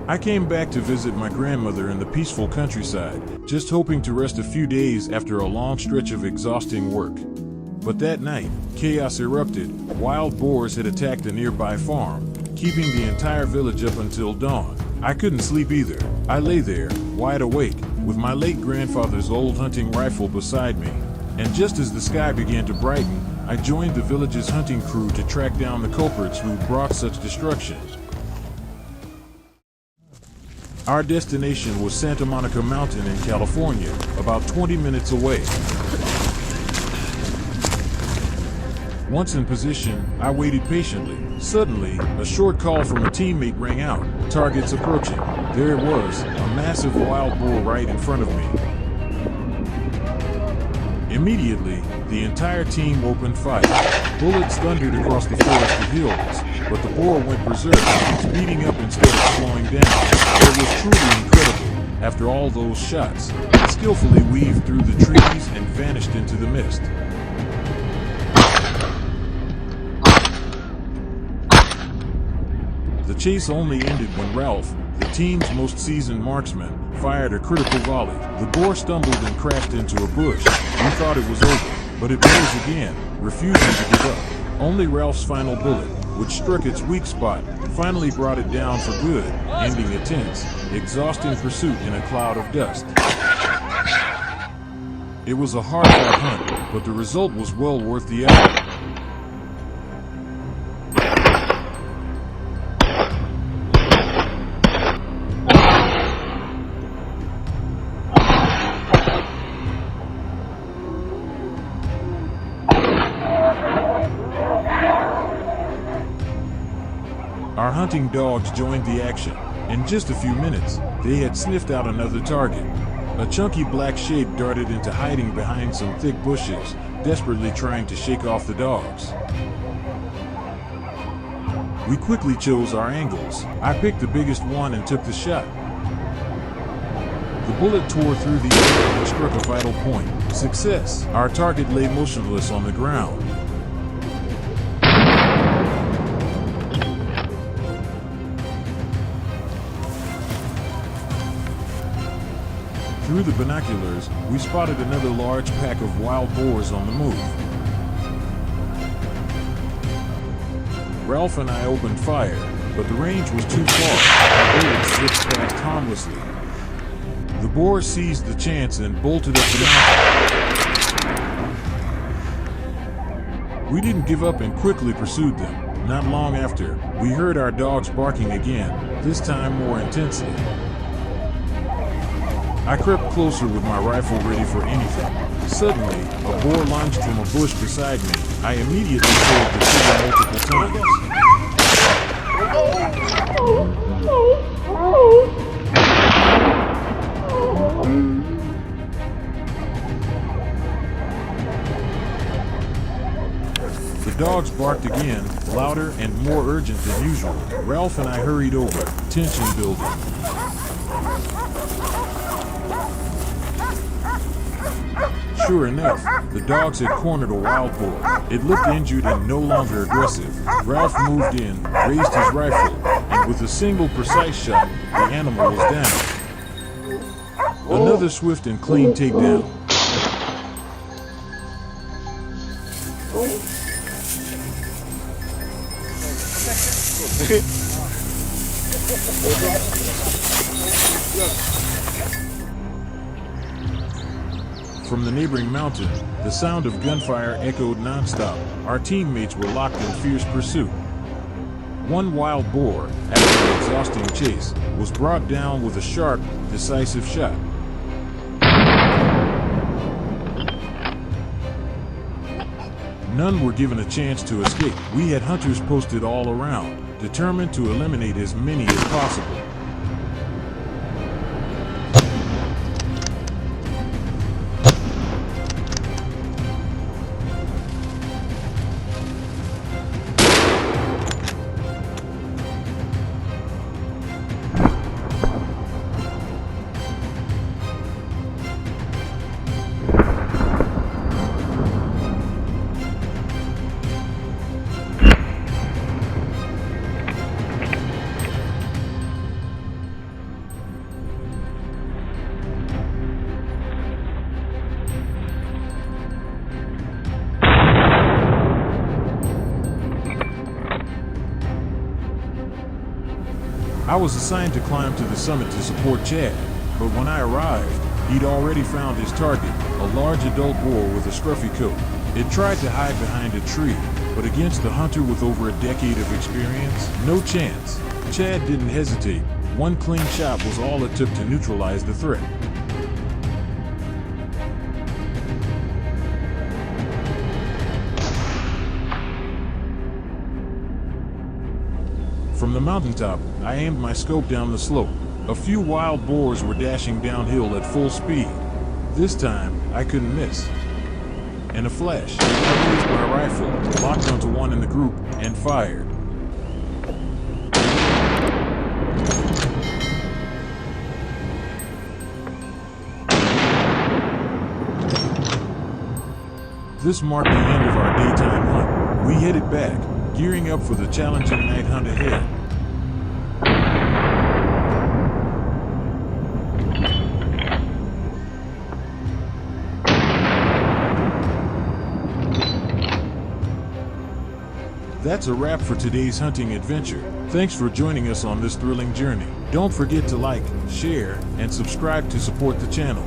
I came back to visit my grandmother in the peaceful countryside, just hoping to rest a few days after a long stretch of exhausting work. But that night, chaos erupted. Wild boars had attacked a nearby farm, keeping the entire village up until dawn. I couldn't sleep either. I lay there, wide awake, with my late grandfather's old hunting rifle beside me. And just as the sky began to brighten, I joined the village's hunting crew to track down the culprits who brought such destruction. Our destination was Santa Monica Mountain in California, about 20 minutes away. Once in position, I waited patiently. Suddenly, a short call from a teammate rang out. Targets approaching. There it was, a massive wild boar right in front of me. Immediately, the entire team opened fire. Bullets thundered across the forested hills, but the boar went berserk, speeding up instead of slowing down. It was truly incredible. After all those shots, it skillfully weaved through the trees and vanished into the mist. The chase only ended when Ralph, the team's most seasoned marksman, fired a critical volley. The boar stumbled and crashed into a bush. We thought it was over, but it rose again, refusing to give up. Only Ralph's final bullet, which struck its weak spot, finally brought it down for good, ending a tense, exhausting pursuit in a cloud of dust. It was a hard-fought hunt, but the result was well worth the effort. Our hunting dogs joined the action. In just a few minutes, they had sniffed out another target. A chunky black shape darted into hiding behind some thick bushes, desperately trying to shake off the dogs. We quickly chose our angles. I picked the biggest one and took the shot. The bullet tore through the air and struck a vital point. Success! Our target lay motionless on the ground. Through the binoculars, we spotted another large pack of wild boars on the move. Ralph and I opened fire, but the range was too far. Our bullets zipped past harmlessly. The boar seized the chance and bolted up the mountain. We didn't give up and quickly pursued them. Not long after, we heard our dogs barking again, this time more intensely. I crept closer with my rifle ready for anything. Suddenly, a boar lunged from a bush beside me. I immediately pulled the trigger multiple times. The dogs barked again, louder and more urgent than usual. Ralph and I hurried over, tension building. Sure enough, the dogs had cornered a wild boar. It looked injured and no longer aggressive. Ralph moved in, raised his rifle, and with a single precise shot, the animal was down. Another swift and clean takedown. From the neighboring mountain, the sound of gunfire echoed nonstop. Our teammates were locked in fierce pursuit. One wild boar, after an exhausting chase, was brought down with a sharp, decisive shot. None were given a chance to escape. We had hunters posted all around, determined to eliminate as many as possible. I was assigned to climb to the summit to support Chad, but when I arrived, he'd already found his target, a large adult boar with a scruffy coat. It tried to hide behind a tree, but against the hunter with over a decade of experience, no chance. Chad didn't hesitate. One clean shot was all it took to neutralize the threat. From the mountaintop, I aimed my scope down the slope. A few wild boars were dashing downhill at full speed. This time, I couldn't miss. In a flash, I raised my rifle, locked onto one in the group, and fired. This marked the end of our daytime hunt. We headed back, gearing up for the challenging night hunt ahead. That's a wrap for today's hunting adventure. Thanks for joining us on this thrilling journey. Don't forget to like, share, and subscribe to support the channel.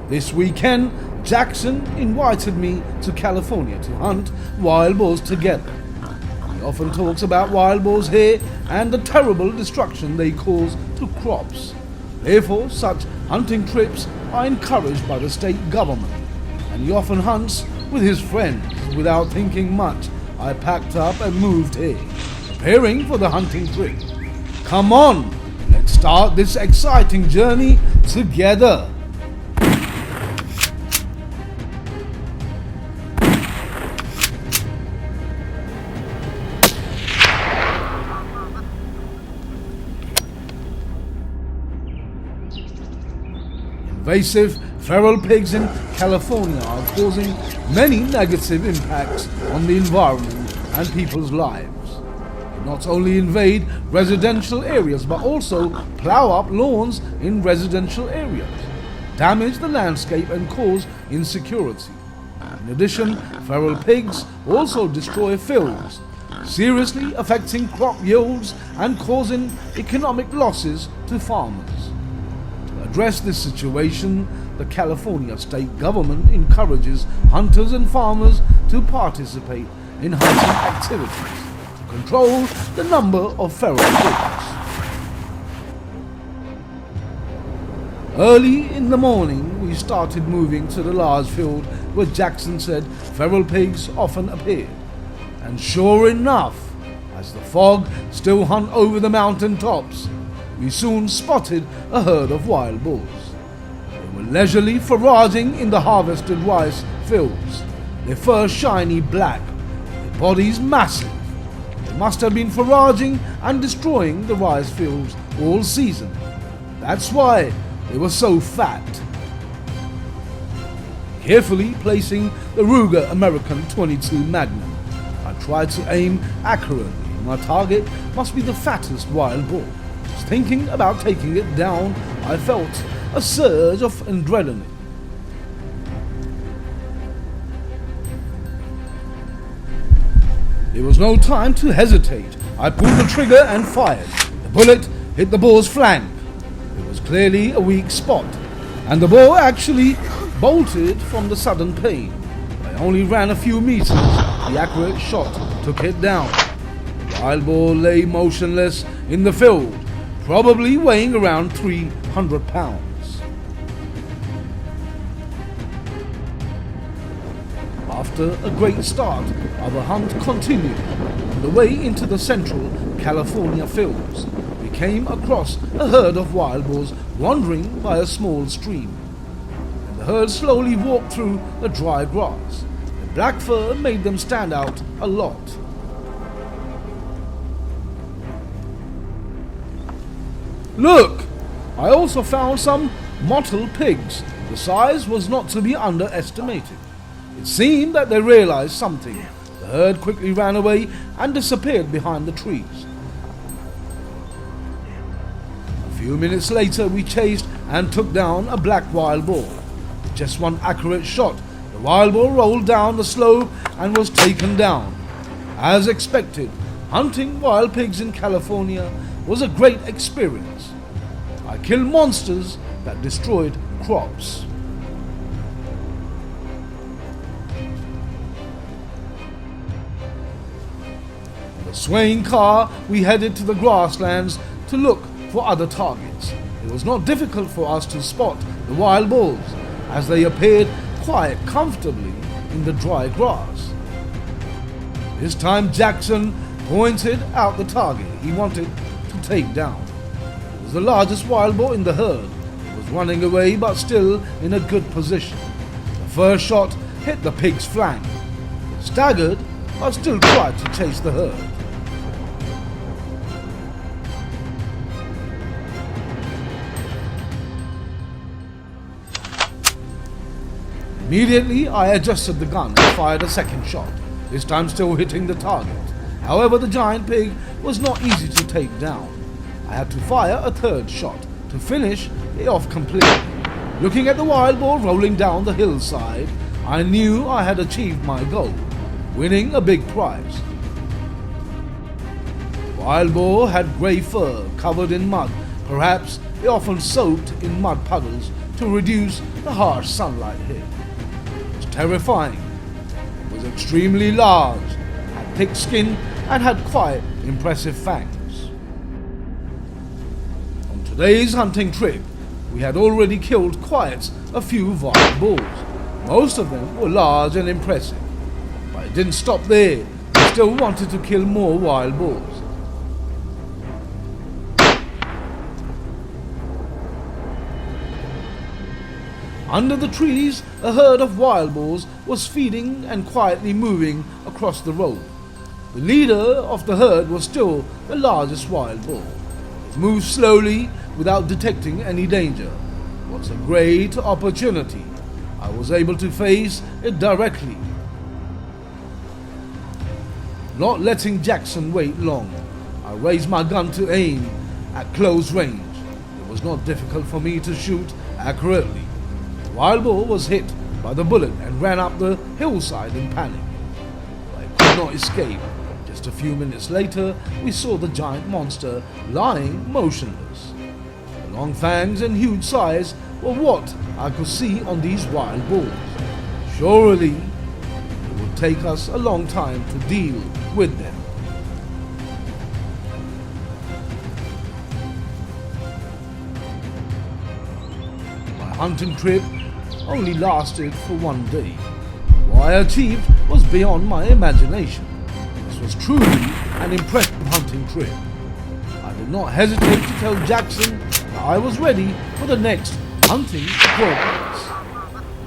This weekend, Jackson invited me to California to hunt wild boars together. He often talks about wild boars here and the terrible destruction they cause to crops. Therefore, such hunting trips are encouraged by the state government, and he often hunts with his friends. Without thinking much, I packed up and moved here, preparing for the hunting trip. Come on, let's start this exciting journey together. Invasive feral pigs in California are causing many negative impacts on the environment and people's lives. They not only invade residential areas but also plow up lawns in residential areas, damage the landscape and cause insecurity. In addition, feral pigs also destroy fields, seriously affecting crop yields and causing economic losses to farmers. To address this situation, the California state government encourages hunters and farmers to participate in hunting activities to control the number of feral pigs. Early in the morning, we started moving to the large field where Jackson said feral pigs often appeared. And sure enough, as the fog still hung over the mountain tops, we soon spotted a herd of wild boars. They were leisurely foraging in the harvested rice fields, their fur shiny black, their bodies massive. They must have been foraging and destroying the rice fields all season. That's why they were so fat. Carefully placing the Ruger American .22 Magnum, I tried to aim accurately. My target must be the fattest wild boar. Just thinking about taking it down, I felt a surge of adrenaline. There was no time to hesitate. I pulled the trigger and fired. The bullet hit the boar's flank. It was clearly a weak spot, and the boar actually bolted from the sudden pain. I only ran a few meters. The accurate shot took it down. The wild boar lay motionless in the field, probably weighing around 300 pounds. after a great start, our hunt continued. On the way into the central California fields, we came across a herd of wild boars wandering by a small stream. And the herd slowly walked through the dry grass. The black fur made them stand out a lot. Look! I also found some mottled pigs. The size was not to be underestimated. It seemed that they realized something. The herd quickly ran away and disappeared behind the trees. A few minutes later, we chased and took down a black wild boar. With just one accurate shot, the wild boar rolled down the slope and was taken down. As expected, hunting wild pigs in California was a great experience. I killed monsters that destroyed crops. In the swaying car, we headed to the grasslands to look for other targets. It was not difficult for us to spot the wild boars, as they appeared quite comfortably in the dry grass. This time Jackson pointed out the target he wanted to take down. It was the largest wild boar in the herd. It was running away but still in a good position. The first shot hit the pig's flank. It staggered but still tried to chase the herd. Immediately I adjusted the gun and fired a second shot, this time still hitting the target. However, the giant pig was not easy to take down. I had to fire a third shot to finish it off completely. Looking at the wild boar rolling down the hillside, I knew I had achieved my goal, winning a big prize. The wild boar had grey fur covered in mud. Perhaps it often soaked in mud puddles to reduce the harsh sunlight hit. It was terrifying. It was extremely large, had thick skin and had quite impressive fangs. On today's hunting trip, we had already killed quite a few wild boars. Most of them were large and impressive. But it didn't stop there. We still wanted to kill more wild boars. Under the trees, a herd of wild boars was feeding and quietly moving across the road. The leader of the herd was still the largest wild boar. It moved slowly without detecting any danger. It was a great opportunity. I was able to face it directly, not letting Jackson wait long. I raised my gun to aim at close range. It was not difficult for me to shoot accurately. The wild boar was hit by the bullet and ran up the hillside in panic. I could not escape. Just a few minutes later, we saw the giant monster lying motionless. The long fangs and huge size were what I could see on these wild boars. Surely, it would take us a long time to deal with them. My hunting trip only lasted for one day. What I achieved was beyond my imagination. This was truly an impressive hunting trip. I did not hesitate to tell Jackson that I was ready for the next hunting progress.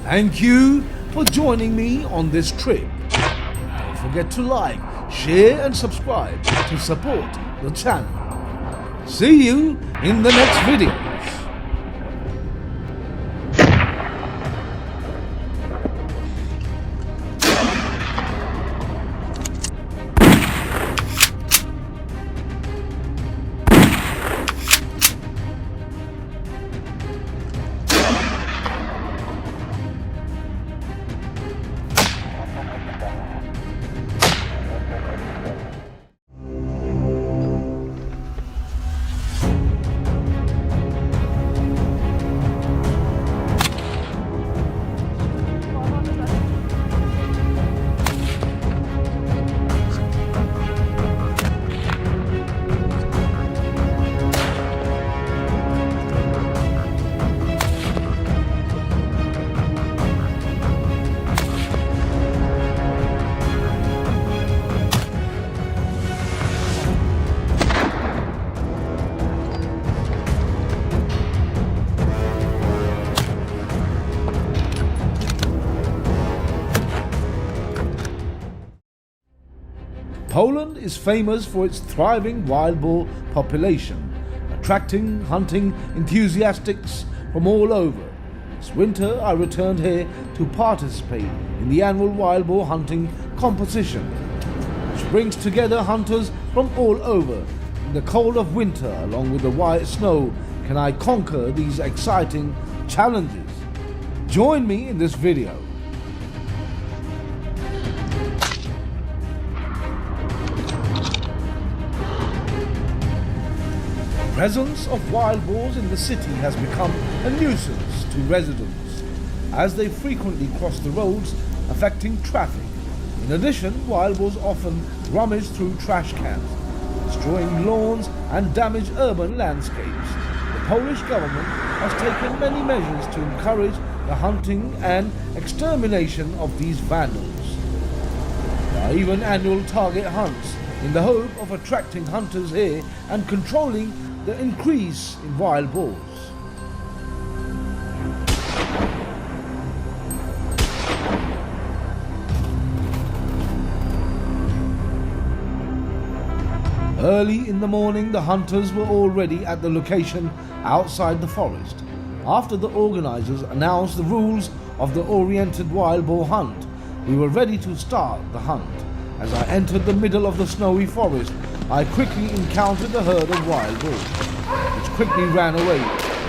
Thank you for joining me on this trip. Don't forget to like, share and subscribe to support the channel. See you in the next video. Poland is famous for its thriving wild boar population, attracting hunting enthusiasts from all over. This winter I returned here to participate in the annual wild boar hunting competition, which brings together hunters from all over. In the cold of winter, along with the white snow, can I conquer these exciting challenges? Join me in this video. The presence of wild boars in the city has become a nuisance to residents, as they frequently cross the roads, affecting traffic. In addition, wild boars often rummage through trash cans, destroying lawns and damage urban landscapes. The Polish government has taken many measures to encourage the hunting and extermination of these vandals. There are even annual target hunts in the hope of attracting hunters here and controlling the increase in wild boars. Early in the morning, the hunters were already at the location outside the forest. After the organizers announced the rules of the oriented wild boar hunt, we were ready to start the hunt. As I entered the middle of the snowy forest, I quickly encountered a herd of wild boars, which quickly ran away.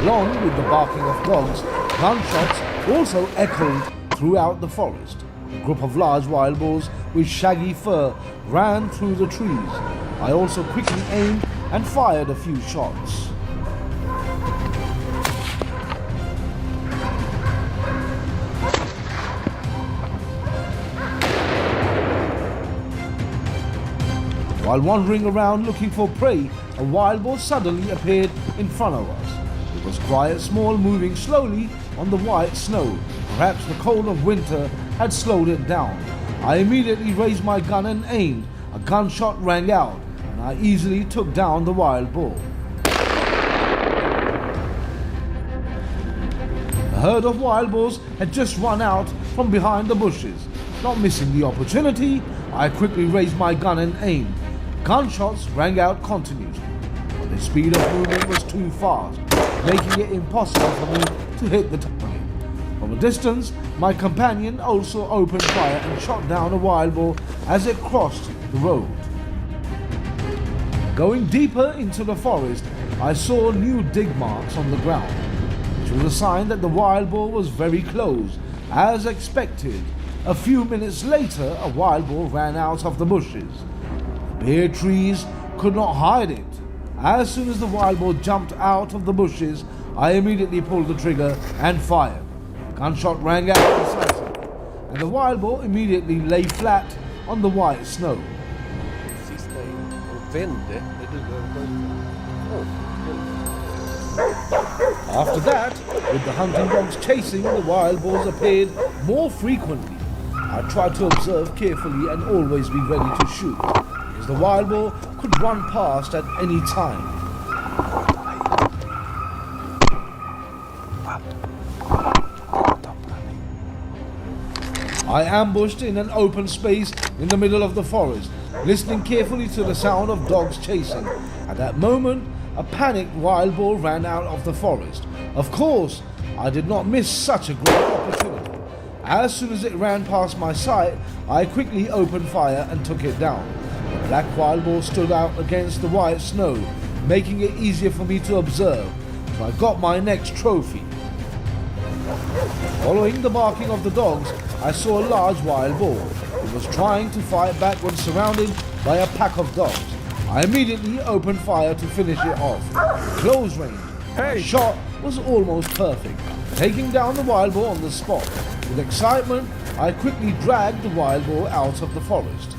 Along with the barking of dogs, gunshots also echoed throughout the forest. A group of large wild boars with shaggy fur ran through the trees. I also quickly aimed and fired a few shots. While wandering around looking for prey, a wild boar suddenly appeared in front of us. It was quite small, moving slowly on the white snow. Perhaps the cold of winter had slowed it down. I immediately raised my gun and aimed. A gunshot rang out, and I easily took down the wild boar. A herd of wild boars had just run out from behind the bushes. Not missing the opportunity, I quickly raised my gun and aimed. Gunshots rang out continuously, but the speed of movement was too fast, making it impossible for me to hit the target. From a distance, my companion also opened fire and shot down a wild boar as it crossed the road. Going deeper into the forest, I saw new dig marks on the ground, which was a sign that the wild boar was very close. As expected, a few minutes later, a wild boar ran out of the bushes. The bare trees could not hide it. As soon as the wild boar jumped out of the bushes, I immediately pulled the trigger and fired. A gunshot rang out decisively, and the wild boar immediately lay flat on the white snow. After that, with the hunting dogs chasing, the wild boars appeared more frequently. I tried to observe carefully and always be ready to shoot, as the wild boar could run past at any time. I ambushed in an open space in the middle of the forest, listening carefully to the sound of dogs chasing. At that moment, a panicked wild boar ran out of the forest. Of course, I did not miss such a great opportunity. As soon as it ran past my sight, I quickly opened fire and took it down. The black wild boar stood out against the white snow, making it easier for me to observe, so I got my next trophy. Following the barking of the dogs, I saw a large wild boar. It was trying to fight back when surrounded by a pack of dogs. I immediately opened fire to finish it off. Close range. My shot was almost perfect, taking down the wild boar on the spot. With excitement, I quickly dragged the wild boar out of the forest.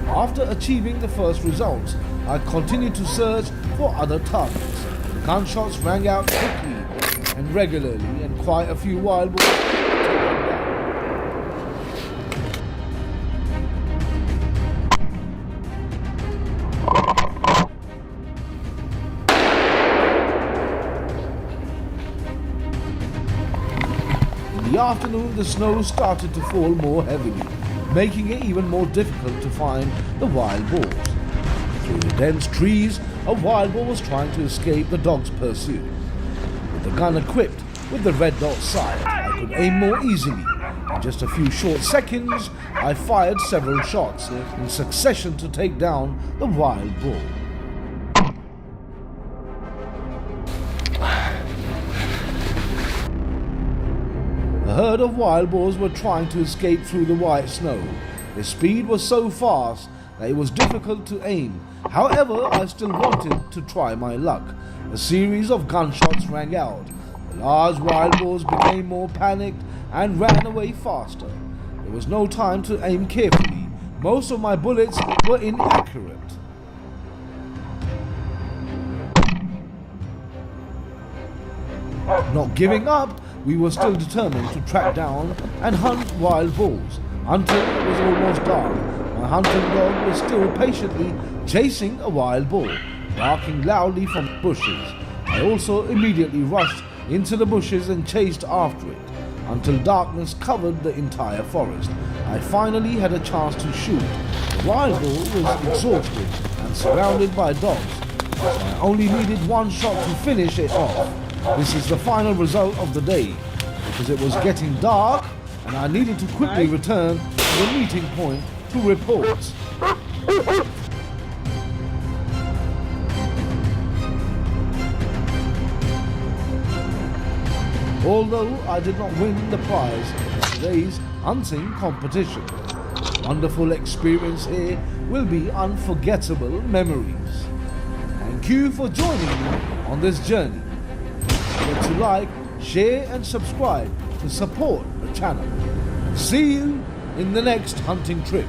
After achieving the first results, I continued to search for other targets. Gunshots rang out quickly and regularly, and quite a few wild boars were taken down. In the afternoon, the snow started to fall more heavily. making it even more difficult to find the wild boars. Through the dense trees, a wild boar was trying to escape the dog's pursuit. With the gun equipped with the red dot sight, I could aim more easily. In just a few short seconds, I fired several shots in succession to take down the wild boar. A herd of wild boars were trying to escape through the white snow. Their speed was so fast that it was difficult to aim. However, I still wanted to try my luck. A series of gunshots rang out. The large wild boars became more panicked and ran away faster. There was no time to aim carefully. Most of my bullets were inaccurate. Not giving up, we were still determined to track down and hunt wild boars until it was almost dark. My hunting dog was still patiently chasing a wild boar, barking loudly from bushes. I also immediately rushed into the bushes and chased after it until darkness covered the entire forest. I finally had a chance to shoot. The wild boar was exhausted and surrounded by dogs, so I only needed one shot to finish it off. This is the final result of the day, because it was getting dark and I needed to quickly return to the meeting point to report. Although I did not win the prize in today's hunting competition, the wonderful experience here will be unforgettable memories. Thank you for joining me on this journey. Don't forget to like, share and subscribe to support the channel. See you in the next hunting trip.